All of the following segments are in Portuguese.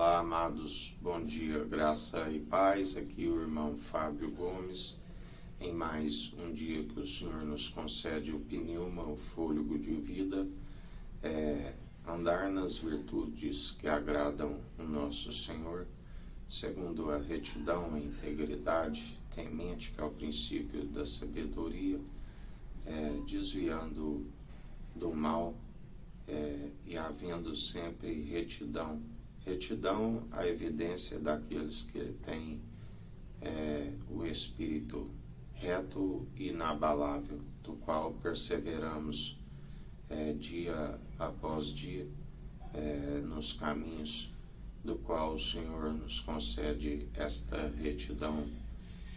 Olá, amados, bom dia, graça e paz. Aqui o irmão Fábio Gomes, em mais um dia que o Senhor nos concede o pneuma, o fôlego de vida, andar nas virtudes que agradam o nosso Senhor, segundo a retidão, a integridade, temente, que é o princípio da sabedoria, desviando do mal e havendo sempre retidão. Retidão, a evidência daqueles que têm o espírito reto e inabalável, do qual perseveramos dia após dia nos caminhos do qual o Senhor nos concede esta retidão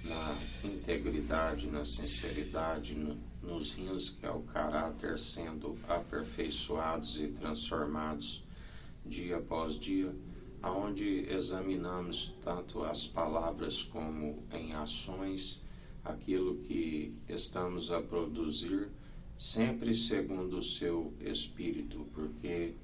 na integridade, na sinceridade, nos rins, que é o caráter, sendo aperfeiçoados e transformados dia após dia, aonde examinamos tanto as palavras como em ações, aquilo que estamos a produzir, sempre segundo o seu Espírito, porque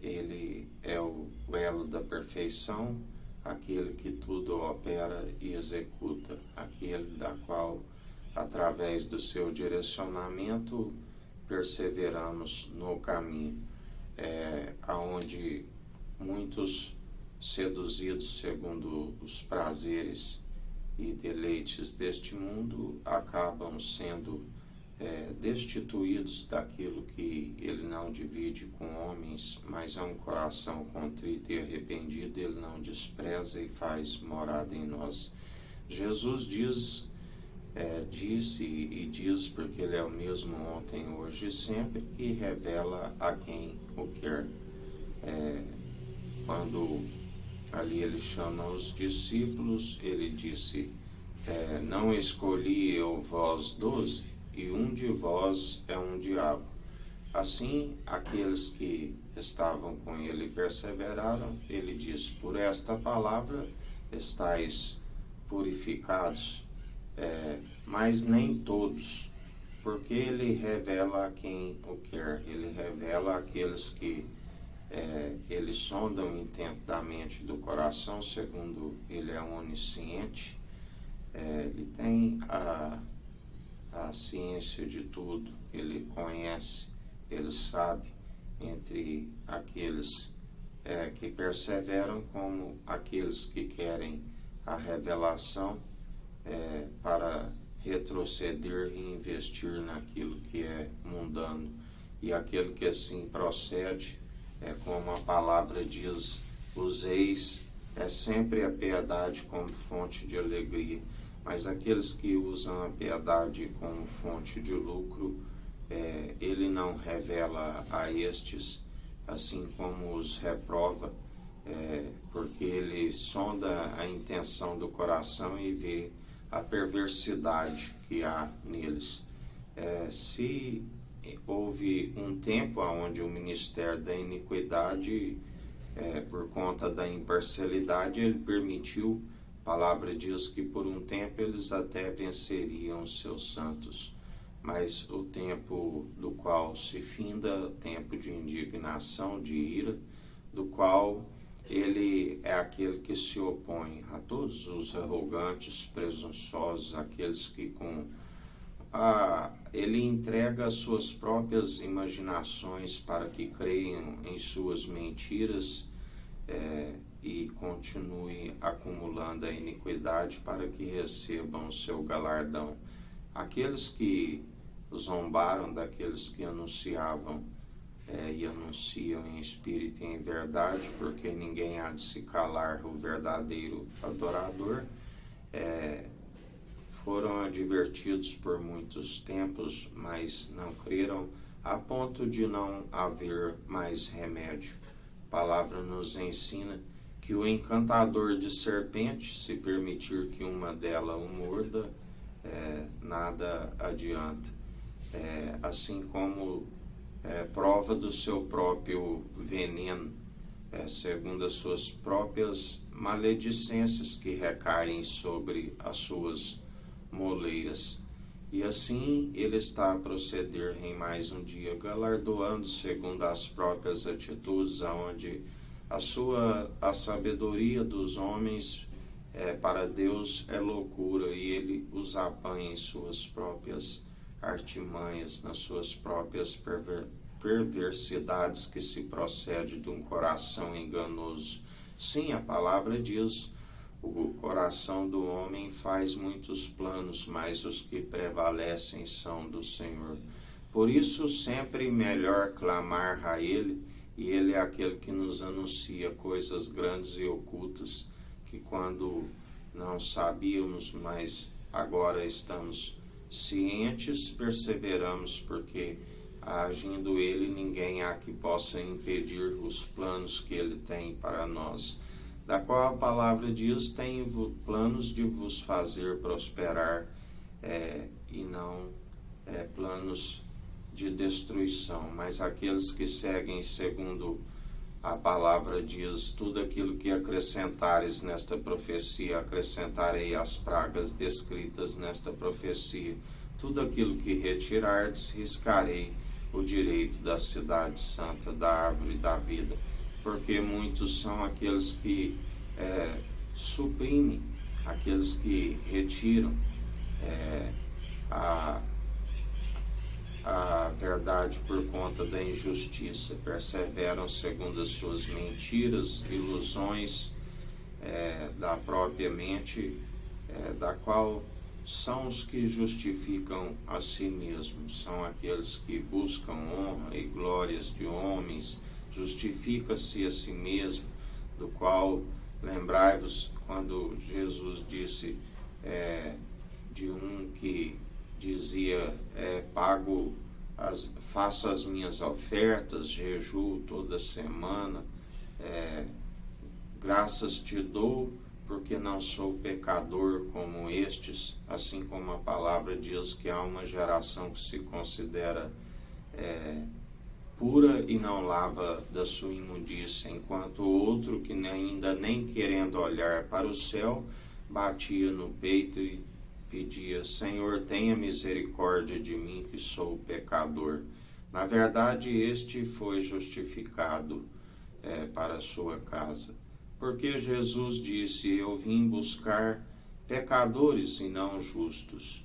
Ele é o elo da perfeição, aquele que tudo opera e executa, aquele da qual, através do seu direcionamento, perseveramos no caminho, aonde muitos, seduzidos segundo os prazeres e deleites deste mundo, acabam sendo destituídos daquilo que ele não divide com homens, mas é um coração contrito e arrependido, ele não despreza e faz morada em nós. Jesus disse e diz, porque ele é o mesmo ontem, hoje e sempre, que revela a quem o quer. Quando ali ele chama os discípulos, ele disse, não escolhi eu vós 12, e um de vós é um diabo. Assim, aqueles que estavam com ele perseveraram. Ele diz, por esta palavra estáis purificados, mas nem todos, porque ele revela a quem o quer, ele revela aqueles que ele sonda o intento da mente e do coração, segundo ele é onisciente, ele tem a ciência de tudo, ele conhece, ele sabe, entre aqueles que perseveram como aqueles que querem a revelação para retroceder e investir naquilo que é mundano. E aquele que assim procede, como a palavra diz, useis sempre a piedade como fonte de alegria, mas aqueles que usam a piedade como fonte de lucro, ele não revela a estes, assim como os reprova, porque ele sonda a intenção do coração e vê a perversidade que há neles. Se houve um tempo onde o ministério da iniquidade, por conta da imparcialidade, ele permitiu, a palavra diz que por um tempo eles até venceriam os seus santos, mas o tempo do qual se finda, tempo de indignação, de ira, do qual ele é aquele que se opõe a todos os arrogantes, presunçosos, aqueles que ele entrega as suas próprias imaginações para que creiam em suas mentiras e continue acumulando a iniquidade para que recebam o seu galardão. Aqueles que zombaram daqueles que anunciavam e anunciam em espírito e em verdade, porque ninguém há de se calar o verdadeiro adorador, foram advertidos por muitos tempos, mas não creram, a ponto de não haver mais remédio. A palavra nos ensina que o encantador de serpente, se permitir que uma delas o morda, nada adianta. Assim como prova do seu próprio veneno, segundo as suas próprias maledicências que recaem sobre as suas moleiras. E assim ele está a proceder em mais um dia, galardoando segundo as próprias atitudes, aonde A sabedoria dos homens para Deus é loucura, e ele os apanha em suas próprias artimanhas, nas suas próprias perversidades que se procede de um coração enganoso. Sim, a palavra diz: o coração do homem faz muitos planos, mas os que prevalecem são do Senhor. Por isso, sempre melhor clamar a Ele, e Ele é aquele que nos anuncia coisas grandes e ocultas, que quando não sabíamos, mas agora estamos cientes, perseveramos, porque agindo Ele, ninguém há que possa impedir os planos que Ele tem para nós. Da qual a palavra diz: tenho planos de vos fazer prosperar, e não planos de destruição. Mas aqueles que seguem segundo a palavra diz: tudo aquilo que acrescentares nesta profecia, acrescentarei as pragas descritas nesta profecia. Tudo aquilo que retirardes, riscarei o direito da cidade santa, da árvore da vida. Porque muitos são aqueles que suprimem, aqueles que retiram a verdade por conta da injustiça, perseveram segundo as suas mentiras, ilusões da própria mente, da qual são os que justificam a si mesmos, são aqueles que buscam honra e glórias de homens, justifica-se a si mesmo, do qual lembrai-vos quando Jesus disse de um que dizia: faço as minhas ofertas, jejuo toda semana, graças te dou, porque não sou pecador como estes. Assim como a palavra diz que há uma geração que se considera pura e não lava da sua imundícia, enquanto o outro, que ainda nem querendo olhar para o céu, batia no peito e pedia: Senhor, tenha misericórdia de mim, que sou pecador. Na verdade, este foi justificado para a sua casa, porque Jesus disse: eu vim buscar pecadores e não justos.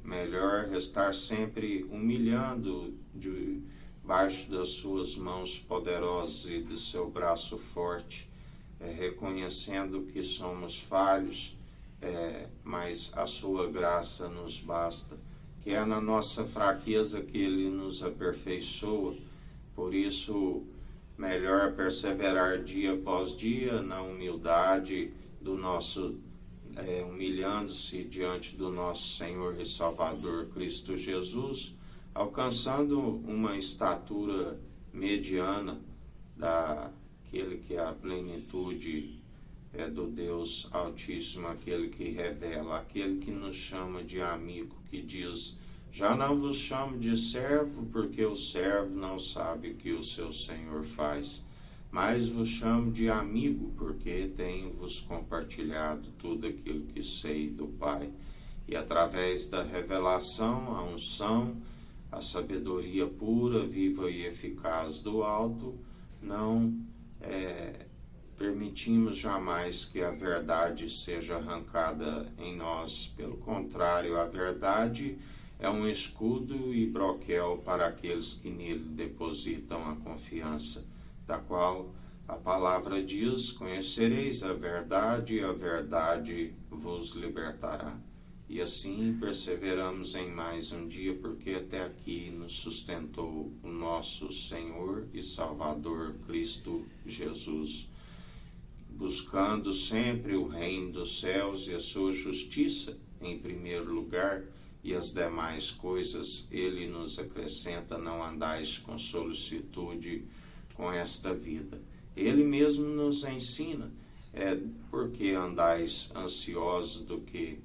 Melhor estar sempre humilhando debaixo das suas mãos poderosas e de seu braço forte, reconhecendo que somos falhos, mas a sua graça nos basta, que é na nossa fraqueza que Ele nos aperfeiçoa. Por isso, melhor perseverar dia após dia na humildade do nosso, humilhando-se diante do nosso Senhor e Salvador Cristo Jesus, alcançando uma estatura mediana daquele que é a plenitude do Deus Altíssimo, aquele que revela, aquele que nos chama de amigo, que diz: já não vos chamo de servo, porque o servo não sabe o que o seu Senhor faz, mas vos chamo de amigo, porque tenho-vos compartilhado tudo aquilo que sei do Pai. E através da revelação, a unção, a sabedoria pura, viva e eficaz do alto, não permitimos jamais que a verdade seja arrancada em nós. Pelo contrário, a verdade é um escudo e broquel para aqueles que nele depositam a confiança, da qual a palavra diz: conhecereis a verdade e a verdade vos libertará. E assim perseveramos em mais um dia, porque até aqui nos sustentou o nosso Senhor e Salvador Cristo Jesus, buscando sempre o reino dos céus e a sua justiça em primeiro lugar, e as demais coisas Ele nos acrescenta. Não andais com solicitude com esta vida. Ele mesmo nos ensina: porque andais ansiosos do que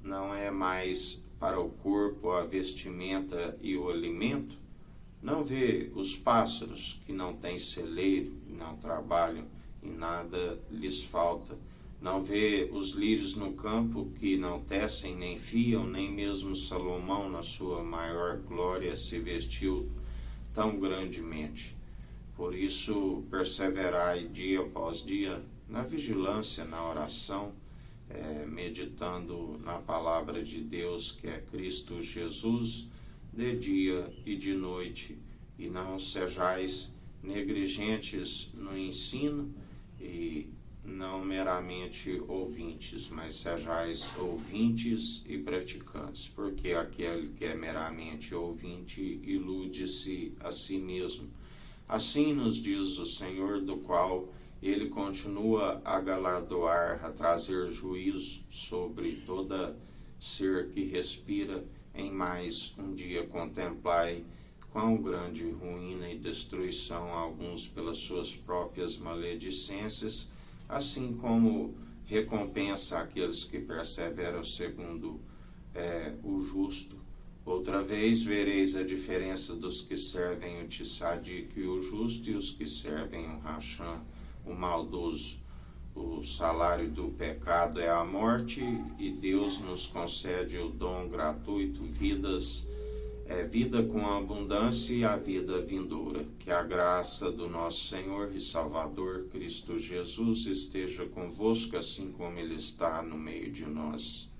não é mais para o corpo a vestimenta e o alimento? Não vê os pássaros, que não têm celeiro e não trabalham, e nada lhes falta? Não vê os lírios no campo, que não tecem nem fiam? Nem mesmo Salomão, na sua maior glória, se vestiu tão grandemente. Por isso, perseverai dia após dia na vigilância, na oração, meditando na palavra de Deus, que é Cristo Jesus, de dia e de noite, e não sejais negligentes no ensino, e não meramente ouvintes, mas sejais ouvintes e praticantes, porque aquele que é meramente ouvinte ilude-se a si mesmo. Assim nos diz o Senhor, do qual ele continua a galardoar, a trazer juízo sobre toda ser que respira. Em mais um dia contemplai quão grande ruína e destruição alguns pelas suas próprias maledicências, assim como recompensa aqueles que perseveram segundo o justo. Outra vez vereis a diferença dos que servem o Tissadique e o justo, e os que servem o Racham, o maldoso. O salário do pecado é a morte, e Deus nos concede o dom gratuito, vida com abundância e a vida vindoura. Que a graça do nosso Senhor e Salvador Cristo Jesus esteja convosco, assim como Ele está no meio de nós.